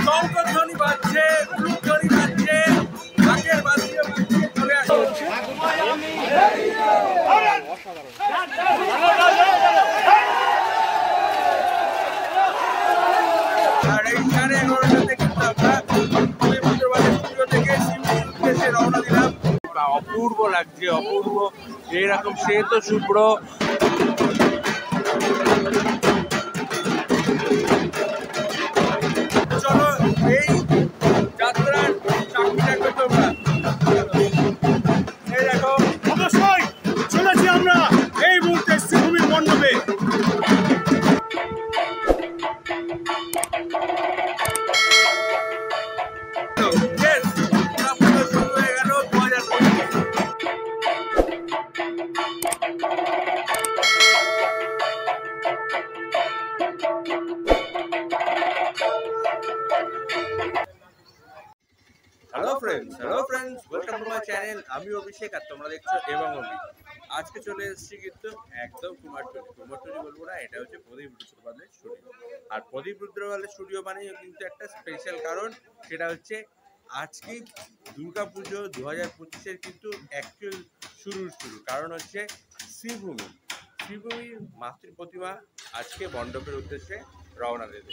শঙ্করধ্বনি বাজছে, উলুধ্বনি বাজছে, ঢাকের বাজিয়ে বাজিয়ে চলে আসছে। আর এই 11:30 কিন্তু আমরা স্টুডিও থেকে শিমুলির উদ্দেশ্যে রওনা দিলাম। অপূর্ব লাগছে, অপূর্ব। এইরকম শ্বেত শুভ্র চলো এই যাত্রার সাক্ষী থাকবে তোমরা। এই দেখো অবশ্যই চলেছি আমরা এই মুহূর্তে শ্রীভূমির মণ্ডপে। Hello friends, welcome to my channel. আমি অভিষেক আর তোমরা দেখছো এবং অভি। আজকে চলে এসেছি কিন্তু একদম কুমারটুলি বলবো না, এটা হচ্ছে প্রদীপ রুদ্রপালের স্টুডিও। আর প্রদীপ রুদ্রপালের স্টুডিও মানে কিন্তু একটা স্পেশাল কারণ, সেটা হচ্ছে আজকেই দুর্গাপুজো 2025-এর কিন্তু অ্যাকচুয়াল শুরু। কারণ হচ্ছে শ্রীভূমির মাতৃ প্রতিমা আজকে মণ্ডপের উদ্দেশ্যে রওনা দেবে।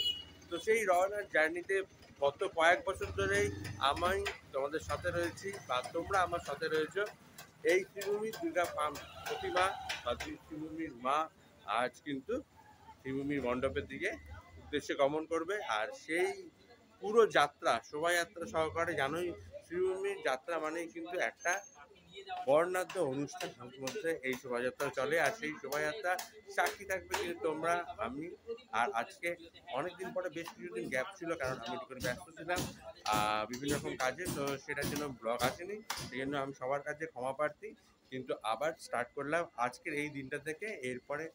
তো সেই রওনার জার্নিতে গত কয়েক বছর ধরেই আমি তোমাদের সাথে রয়েছি বা তোমরা আমার সাথে রয়েছো। এই শ্রীভূমির দুর্গা প্রতিমা বা শ্রীভূমির মা আজ কিন্তু শ্রীভূমির মণ্ডপের দিকে উদ্দেশ্যে গমন করবে। আর সেই পুরো যাত্রা, শোভাযাত্রা সহকারে, জানোই শ্রীভূমির যাত্রা মানেই কিন্তু একটা বর্ণাঢ্য অনুষ্ঠান মধ্যে এই শোভাযাত্রা চলে। আর সেই শোভাযাত্রা সাক্ষী থাকবে কিন্তু তোমরা, আমি। আর আজকে অনেকদিন পরে, বেশ কিছুদিন গ্যাপ ছিল, কারণ আমি একটু ব্যস্ত ছিলাম বিভিন্ন রকম কাজে, তো সেটার জন্য ব্লগ আসেনি। সেই জন্য আমি সবার কাছে ক্ষমা প্রার্থী। কিন্তু আবার স্টার্ট করলাম আজকের এই দিনটা থেকে। এরপরে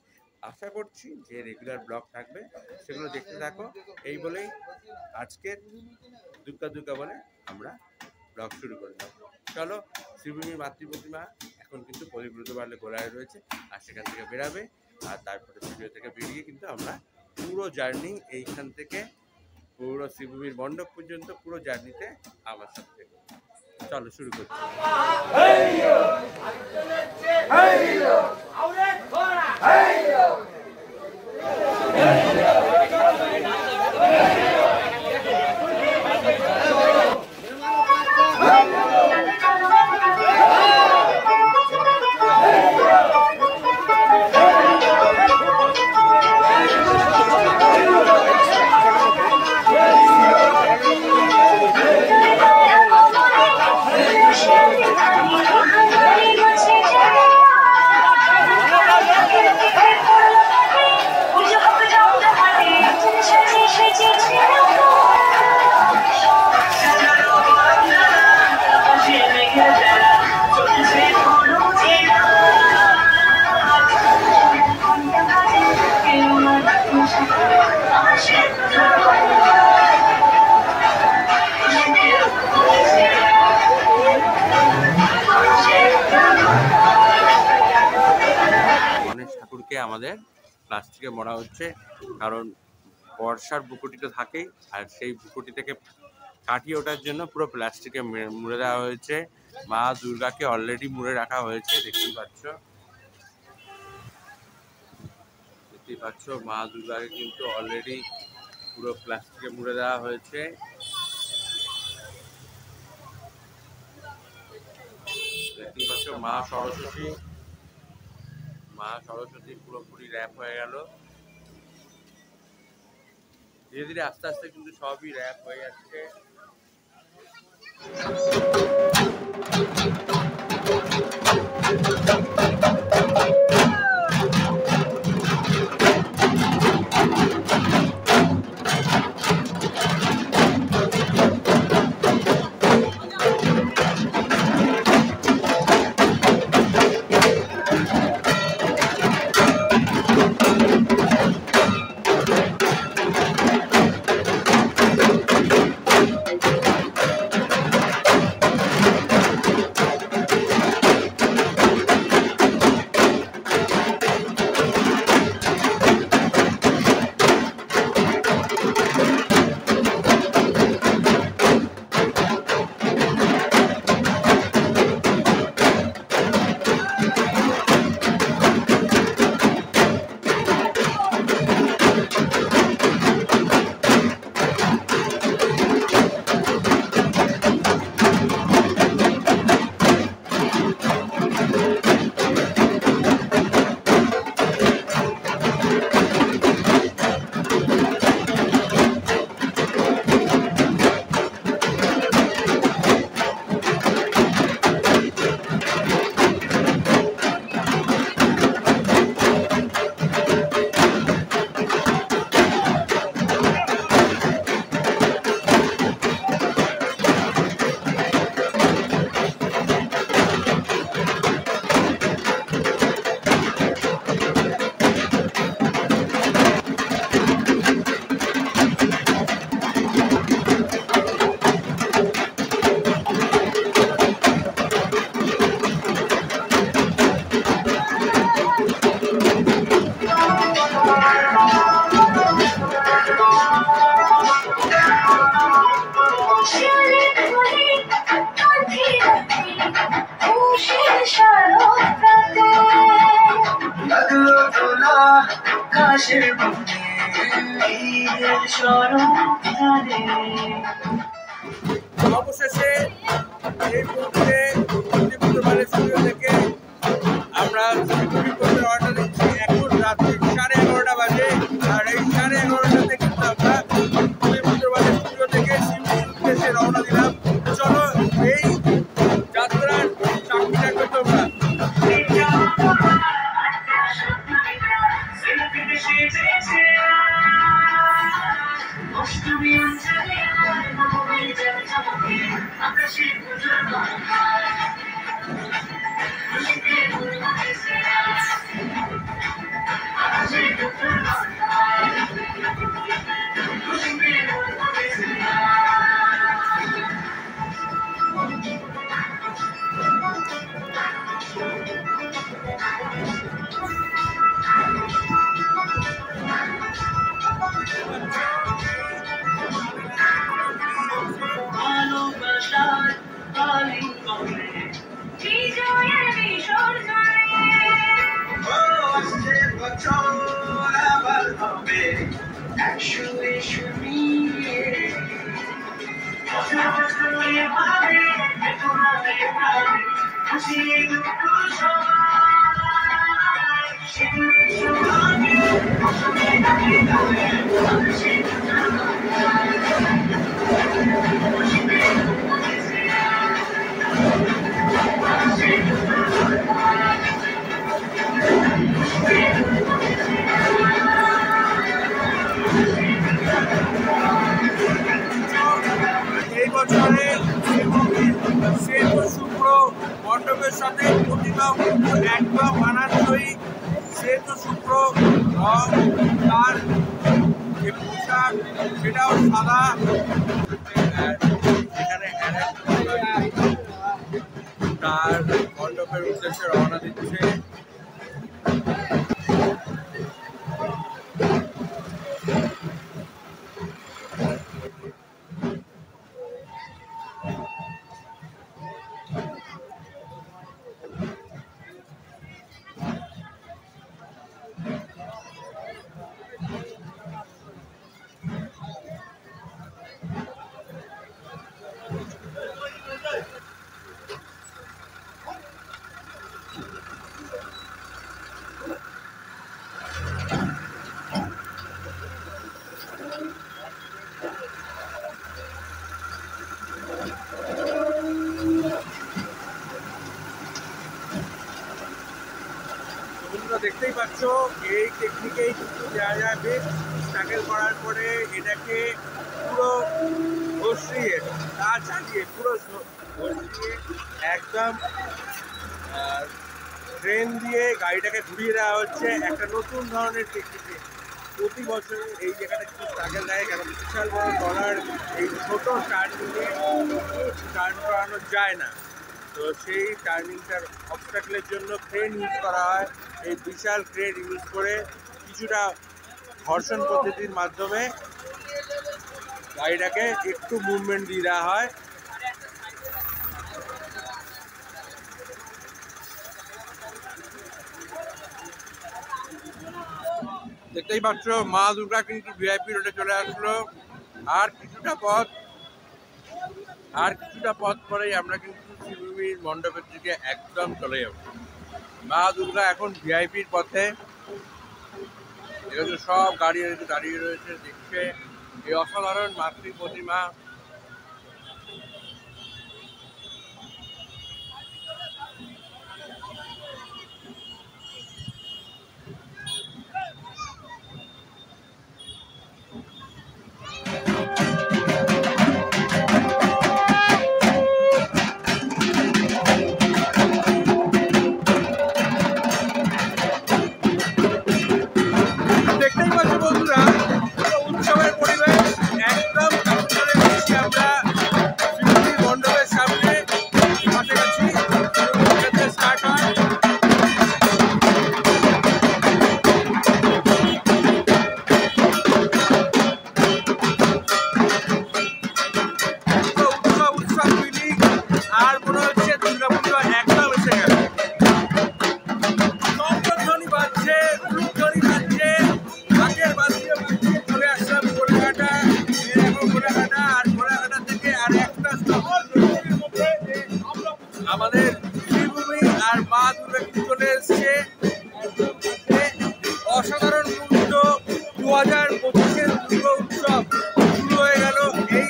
আশা করছি যে রেগুলার ব্লগ থাকবে, সেগুলো দেখতে থাকো। এই বলেই আজকের দুর্গা বলে আমরা ব্লগ শুরু করলাম। চলো, শ্রীভূমির মাতৃ প্রতিমা এখন কিন্তু প্রদীপ রুদ্রপালে গোলায় রয়েছে, আর সেখান থেকে বেরাবে। আর তারপরে স্টুডিও থেকে বেরিয়ে কিন্তু আমরা পুরো জার্নি এইখান থেকে পুরো শ্রীভূমির মণ্ডপ পর্যন্ত পুরো জার্নিতে আমার সাথে। চলো শুরু করছি। আমাদের প্লাস্টিকে মোড়া হচ্ছে, কারণ বর্ষার বুকুটিতে থাকেই। আর সেই বুকুটি থেকে কাটিয়ে ওঠার জন্য পুরো প্লাস্টিকে মুড়ে দেওয়া হয়েছে। মা দুর্গাকে অলরেডি মুড়ে রাখা হয়েছে, দেখতেই পাচ্ছ। মা দুর্গাকে কিন্তু অলরেডি পুরো প্লাস্টিকে মুড়ে দেওয়া হয়েছে। দেখতেই পাচ্ছ মা সরস্বতী পুরোপুরি র্যাপ হয়ে গেল। ধীরে ধীরে আস্তে আস্তে কিন্তু সবই র্যাপ হয়ে যাচ্ছে। অবশেষে এই মুহূর্তে স্টুডিও থেকে আমরা অর্ডার দিচ্ছি। এখন রাত্রি 11:30 বাজে, আর এই 11:30টাতে কিন্তু আমরা স্টুডিও থেকে শিলিগুড়ির উদ্দেশ্যে রওনা দিলাম। চলো এই যাত্রার সাক্ষী থাকবে তোমরা। মণ্ডপের সাথে প্রতিমা একদম মানানসই। সেতু শুভ্র রং, তার যে পোশাক সেটাও সাদা। এখানে তার মণ্ডপের উদ্দেশ্যে রওনা দিচ্ছে। দেখতেই পাচ্ছ এই টেকনিকেই কিন্তু দেওয়া যাবে। স্ট্রাগল করার পরে এটাকে পুরো ঘষিয়ে তা চালিয়ে পুরো ঘষিয়ে একদম ট্রেন দিয়ে গাড়িটাকে ঘুরিয়ে দেওয়া হচ্ছে একটা নতুন ধরনের টেকনিকে। প্রতি বছর এই জায়গাটা কিন্তু স্ট্রাগল দেয়, কারণ বিশাল বড় ডলার এই ছোট টার্নিংয়ে টার্ন করানো যায় না। তো সেই টার্নিংটার অবস্ট্যাকলের জন্য ক্রেন ইউজ করা হয়। এই বিশাল ক্রেন ইউজ করে কিছুটা ঘর্ষণ পদ্ধতির মাধ্যমে গাড়িটাকে একটু মুভমেন্ট দিয়ে দেওয়া হয়। দেখতেই পাচ্ছ মা দুর্গা কিন্তু ভিআইপি রোডে চলে আসলো। আর কিছুটা পথ পরেই আমরা কিন্তু শিলিগুড়ির মণ্ডপের দিকে একদম চলে যাব। মা দুর্গা এখন ভিআইপির পথে। এখানে সব গাড়ি দাঁড়িয়ে রয়েছে দেখছে এই অসাধারণ মাতৃ প্রতিমা। দেখতেই পাচ্ছ বন্ধুরা, উৎসবের পরিবেশ একদম ঘোড়াঘাটা, আর ঘোড়াঘাটা থেকে আর একটা আমাদের শ্রীভূমি আর মা দুর্গা চলে এসছে। অসাধারণ মুহূর্ত, 2025-এর দুর্গা উৎসব শুরু হয়ে গেল এই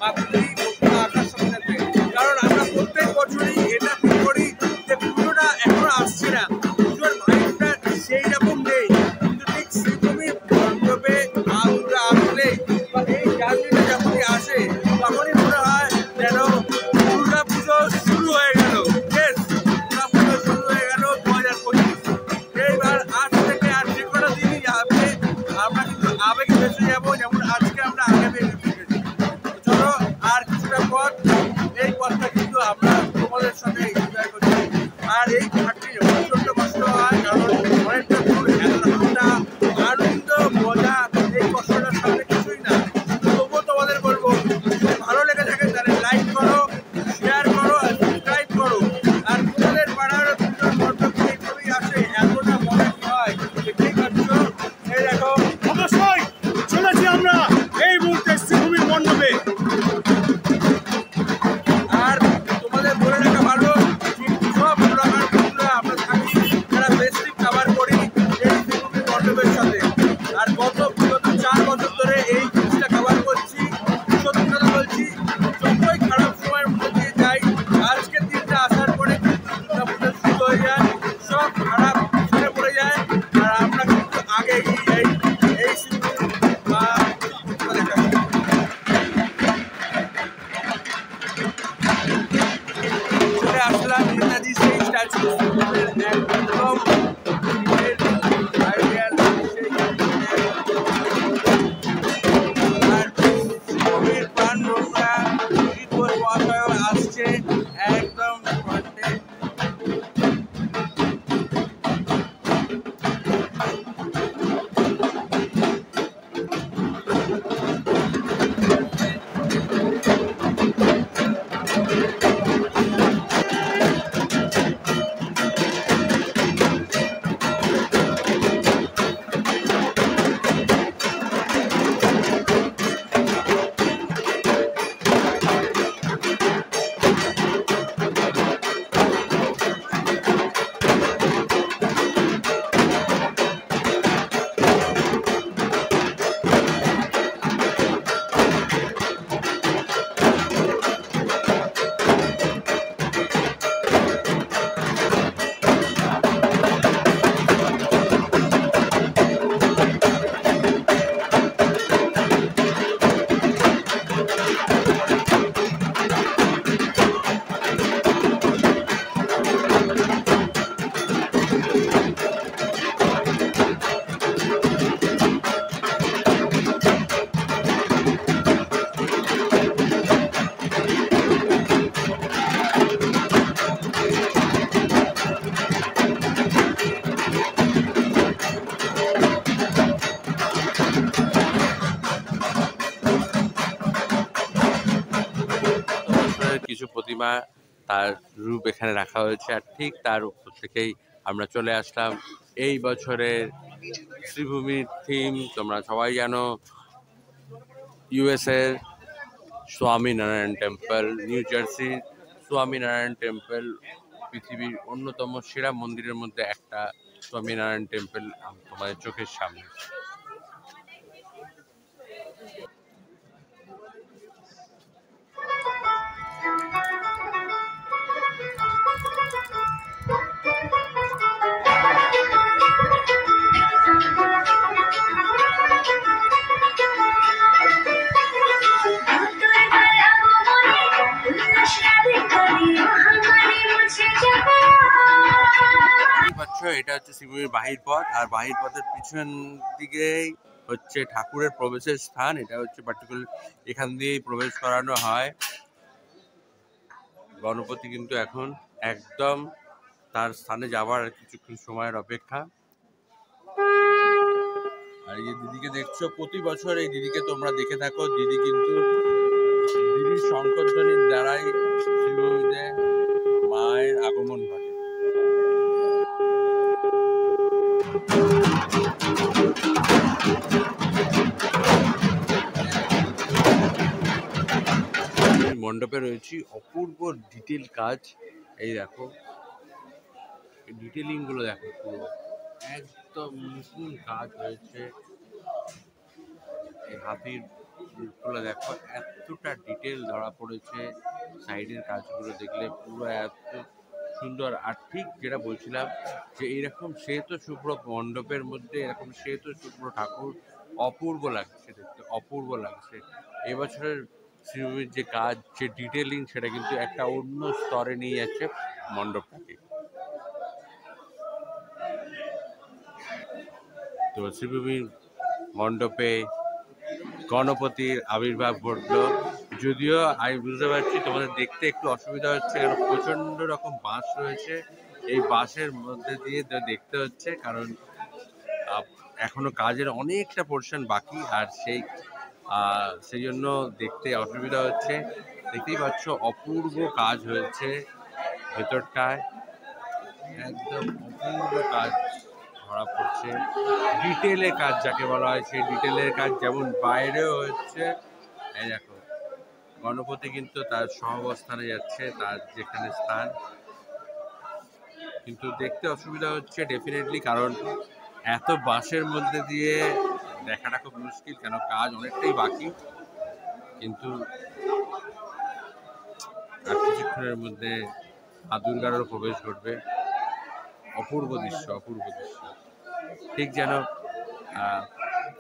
আসার সাথে সাথে। কারণ আমরা প্রত্যেক বছরই এটা ফিল করি যে পুজোটা এখনো আসছে না, পুজোর ভাইবটা সেই রকম নেই, কিন্তু ঠিক শ্রীভূমি মণ্ডপে মা দুর্গা আসলে এই জার্নিটা যখনই আসে তখনই মনে হয় যেন দুর্গা পুজো শুরু হয়ে গেল। দুর্গা পুজো শুরু হয়ে গেল 2025। এইবার আজ থেকে আর যে কোনো দিনই যাবে আমরা কিন্তু আবেগে ভেসে যাবো, যেমন আজকে আমরা আবেগে ভেসে গেছি। চলো আর কিছুটা পথ, এই পথটা কিন্তু আমরা তোমাদের সাথে এনজয় করছি। আর এই ঘাটটি প্রচন্ড কষ্ট হয়, কারণ অনেকটা দূর, একটা আনন্দ মজা এই কষ্টটার সামনে কিছুই না। তবুও তোমাদের বলবো, যদি ভালো লেগে থাকে তাহলে লাইক করো, শেয়ার করো আর সাবস্ক্রাইব করো। আর তোমাদের পাড়ার মণ্ডপ এইভাবেই আসে, এতটা মনে হয় দেখতেই পাচ্ছ। এই দেখো, অবশ্যই চলেছি আমরা এই মুহূর্তে শ্রীভূমির মণ্ডপে। আর তোমাদের বলে রাখা ভালো, সব বন্ধুরা আমরা থাকি যারা বেসিক খাবার করি এই শ্রীভূমি মণ্ডপের সাথে। আর বিগত 4 বছর ধরে এই জিনিসটা খাবার করছি। সত্যি কথা বলছি, যতই খারাপ সময়ের মধ্যে দিয়ে যাই, আজকের দিনটা আসার পরে দুর্গা পুজো শুরু হয়ে যায়, সব খারাপ ছেড়ে পড়ে যায়। আর আমরা কিন্তু আগে এই শ্রীভূমি বা চলে আসলাম নেতাজি সেই স্ট্যাচু একদম আইডিয়াল আর শ্রীভূমির প্রাণবন্ধা শীতল মহাশয় আসছে একদম ফ্রন্টে। কিছু প্রতিমা তার রূপ এখানে রাখা হয়েছে, আর ঠিক তার উপর থেকেই আমরা চলে আসলাম এই বছরের শ্রীভূমির থিম। তোমরা সবাই জানো ইউএসএর স্বামীনারায়ণ টেম্পল, নিউ জার্সির স্বামীনারায়ণ টেম্পল পৃথিবীর অন্যতম সেরা মন্দিরের মধ্যে একটা স্বামীনারায়ণ টেম্পল তোমাদের চোখের সামনে। এটা হচ্ছে শ্রীভূমির বাহির পথ, আর বাহির পথের পিছন দিকেই হচ্ছে ঠাকুরের প্রবেশের স্থান। এটা হচ্ছে পার্টিকুলার, এখান দিয়েই প্রবেশ করানো হয়। গণপতি কিন্তু এখন একদম তার স্থানে যাওয়ার কিছুক্ষণ সময়ের অপেক্ষা। আর এই যে দিদিকে দেখছো, প্রতি বছর এই দিদিকে তোমরা দেখে থাকো। দিদি কিন্তু দিদির শঙ্করধ্বনির দ্বারাই শ্রীভূমিতে মায়ের আগমন ঘটে। মণ্ডপে রয়েছি। অপূর্ব ডিটেল কাজ, এই দেখো ডিটেলিং গুলো দেখো, পুরো একদম নিপুণ কাজ হয়েছে। এই হাতির গুলো দেখো এতটা ডিটেল ধরা পড়েছে, সাইডের কাজগুলো দেখলে পুরো এত সুন্দর। আর ঠিক যেটা বলছিলাম যে এইরকম শ্বেত শুভ্র মণ্ডপের মধ্যে এরকম শ্বেত শুভ্র ঠাকুর অপূর্ব লাগছে দেখতে, অপূর্ব লাগছে। এবছরের শ্রীভূমির যে কাজ, যে ডিটেলিং, সেটা কিন্তু একটা অন্য স্তরে নিয়ে যাচ্ছে মণ্ডপটাকে। তো শ্রীভূমির মণ্ডপে গণপতির আবির্ভাব ঘটলো। যদিও আমি বুঝতে পারছি তোমাদের দেখতে একটু অসুবিধা হচ্ছে, কারণ প্রচণ্ড রকম বাঁশ রয়েছে, এই বাঁশের মধ্যে দিয়ে দেখতে হচ্ছে, কারণ এখনো কাজের অনেকটা পোর্শন বাকি, আর সেই জন্য দেখতে অসুবিধা হচ্ছে। দেখতেই পাচ্ছ অপূর্ব কাজ হয়েছে ভেতরটায়, একদম অপূর্ব কাজ ধরা পড়ছে। ডিটেলের কাজ যাকে বলা হয়, সেই ডিটেলের কাজ যেমন বাইরেও হচ্ছে। এই দেখো গণপতি কিন্তু তার সহাবস্থানে যাচ্ছে, তার যেখানে স্থান, কিন্তু দেখতে অসুবিধা হচ্ছে ডেফিনেটলি, কারণ এত বাঁশের মধ্যে দিয়ে দেখাটা খুব মুশকিল, কেন কাজ অনেকটাই বাকি। কিন্তু আর কিছুক্ষণের মধ্যে মা দুর্গারও প্রবেশ ঘটবে। অপূর্ব দৃশ্য, অপূর্ব দৃশ্য, ঠিক যেন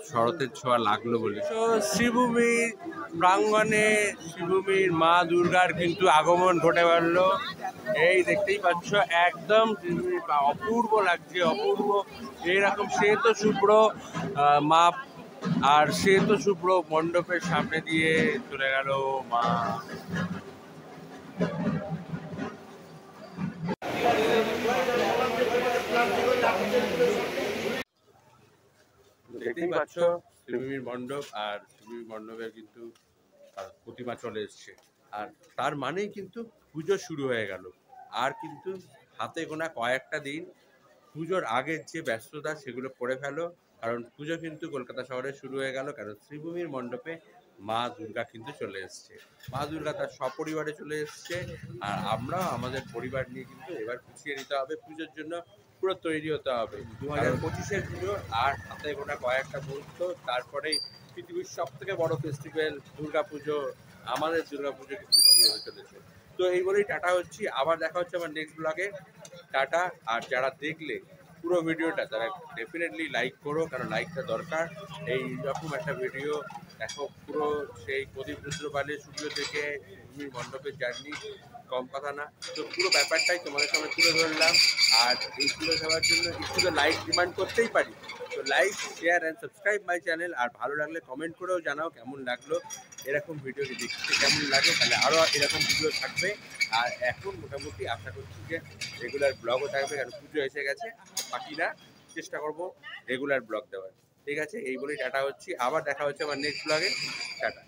শরতের ছোঁয়া লাগলো বলে। তো শ্রীভূমির প্রাঙ্গণে শ্রীভূমির মা দুর্গার কিন্তু আগমন ঘটে গেল। এই দেখতেই পাচ্ছ একদম অপূর্ব লাগছে, অপূর্ব। এইরকম শ্বেত শুভ্র মা, আর শ্বেত শুভ্র মণ্ডপের সামনে দিয়ে চলে গেল মা। দেখতেই পাচ্ছ শ্রীভূমির মণ্ডপ, আর শ্রীভূমির মণ্ডপের কিন্তু প্রতিমা চলে এসছে, আর তার মানেই কিন্তু পুজো শুরু হয়ে গেল। আর কিন্তু হাতে গোনা কয়েকটা দিন, পুজোর আগের যে ব্যস্ততা সেগুলো করে ফেলো, কারণ পুজো কিন্তু কলকাতা শহরে শুরু হয়ে গেল। কারণ শ্রীভূমির মণ্ডপে মা দুর্গা কিন্তু চলে এসছে, মা দুর্গা তার সপরিবারে চলে এসছে, আর আমরাও আমাদের পরিবার নিয়ে কিন্তু এবার গুছিয়ে নিতে হবে, পুজোর জন্য পুরো তৈরি হতে হবে। 2025-এর পুজো আর হাতে গোনা কয়েকটা মুহূর্ত, তারপরেই পৃথিবীর সব থেকে বড় ফেস্টিভ্যাল দুর্গা পুজো, আমাদের দুর্গা পুজো কিন্তু শুরু হতে চলেছে। তো এই বলেই টাটা হচ্ছি, আবার দেখা হচ্ছে আমার নেক্সট ব্লগে। টাটা। আর যারা দেখলে পুরো ভিডিওটা তারা ডেফিনেটলি লাইক করো, কারণ লাইকটা দরকার। এই রকম একটা ভিডিও দেখো, পুরো সেই প্রদীপ রুদ্রপালের সূর্য থেকে ভূমির মণ্ডপের জার্নি, কম কথা না। তো পুরো ব্যাপারটাই তোমাদের সামনে তুলে ধরলাম, আর এই তুলে ধরার জন্য একটু তো লাইক ডিমান্ড করতেই পারি। তো like, share and subscribe my channel. আর ভালো লাগলে কমেন্ট করেও জানাও কেমন লাগলো এরকম ভিডিও, যদি দেখতে কেমন লাগে, তাহলে আরও এরকম ভিডিও থাকবে। আর এখন মোটামুটি আশা করছি যে রেগুলার ব্লগও থাকবে, কারণ পুজো এসে গেছে। বাকি না, চেষ্টা করবো রেগুলার ব্লগ দেওয়ার। ঠিক আছে, এই বলেই টাটা হচ্ছি, আবার দেখা হচ্ছে আমার নেক্সট ব্লগে। টাটা।